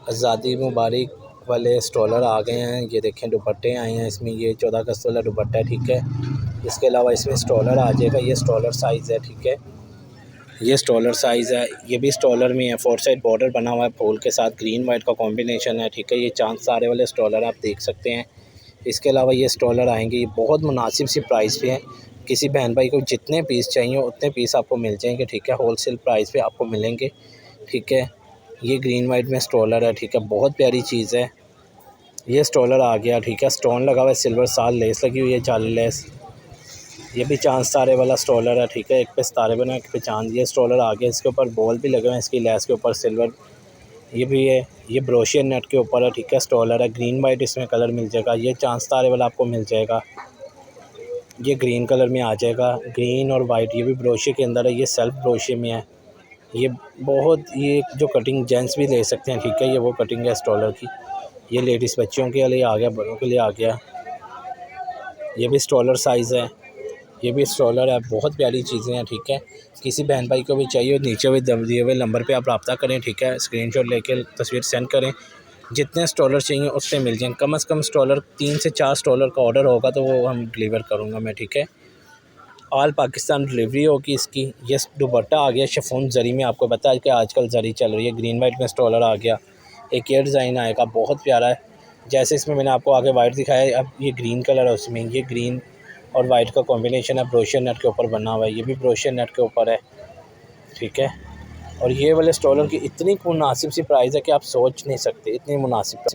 आज़ादी मुबारक वाले स्ट्रॉलर आ गए हैं। ये देखें दुपट्टे आए हैं इसमें, ये 14 अगस्त वाला दुपट्टा है, ठीक है। इसके अलावा इसमें स्ट्रॉलर आ जाएगा, ये स्ट्रॉलर साइज़ है, ठीक है। ये स्ट्रॉलर साइज़ है, ये भी स्ट्रॉलर में है। 4 साइड बॉर्डर बना हुआ है फूल के साथ, ग्रीन वाइट का कॉम्बिनेशन है, ठीक है। ये चांद तारे वाले स्ट्रॉलर आप देख सकते हैं। इसके अलावा ये स्ट्रॉलर आएंगे, ये बहुत मुनासिब सी प्राइस पे है। किसी बहन भाई को जितने पीस चाहिए उतने पीस आपको मिल जाएंगे, ठीक है। होलसेल प्राइस पे आपको मिलेंगे, ठीक है। ये ग्रीन वाइट में स्ट्रॉलर है, ठीक है, बहुत प्यारी चीज़ है। ये स्ट्रॉलर आ गया, ठीक है। स्टोन लगा हुआ है, सिल्वर साल लेस लगी हुई है, जाली लेस। ये भी चांद तारे वाला स्ट्रॉलर है, ठीक है। एक पे सितारे बने, एक पे चांद। ये स्ट्रॉलर आ गया, इसके ऊपर बॉल भी लगे हुए हैं, इसकी लेस के ऊपर सिल्वर। ये भी है, ये ब्रोशियर नेट के ऊपर है, ठीक है। स्ट्रॉलर है, ग्रीन वाइट इसमें कलर मिल जाएगा। ये चांद तारे वाला आपको मिल जाएगा, ये ग्रीन कलर में आ जाएगा, ग्रीन और वाइट। ये भी ब्रोशियर के अंदर है, ये सेल्फ ब्रोशियर में है। ये बहुत, ये जो कटिंग जेंट्स भी ले सकते हैं, ठीक है। ये वो कटिंग है स्ट्रॉलर की। ये लेडीज़ बच्चियों के लिए आ गया, बड़ों के लिए आ गया। ये भी स्ट्रॉलर साइज़ है, ये भी स्ट्रॉलर है, बहुत प्यारी चीज़ें हैं, ठीक है। किसी बहन भाई को भी चाहिए, नीचे हुए दिए हुए नंबर पे आप रब्ता करें, ठीक है। स्क्रीनशॉट लेके तस्वीर सेंड करें, जितने स्ट्रॉलर चाहिए उससे मिल जाएंगे। कम से कम स्ट्रॉलर 3 से 4 स्ट्रॉलर का ऑर्डर होगा तो वो हम डिलीवर करूँगा मैं, ठीक है। ऑल पाकिस्तान डिलीवरी होगी इसकी। ये दुपट्टा आ गया शिफॉन जरी में, आपको पता है कि आजकल जरी चल रही है। ग्रीन वाइट में स्ट्रॉलर आ गया, एक ये डिज़ाइन आएगा, बहुत प्यारा है। जैसे इसमें मैंने आपको आगे वाइट दिखाया है, अब ये ग्रीन कलर है उसमें। ये ग्रीन और वाइट का कॉम्बिनेशन है, ब्रोशियर नेट के ऊपर बना हुआ है। ये भी ब्रोशियर नेट के ऊपर है, ठीक है। और ये वाले स्ट्रॉलर की इतनी मुनासिब सी प्राइस है कि आप सोच नहीं सकते, इतनी मुनासिब।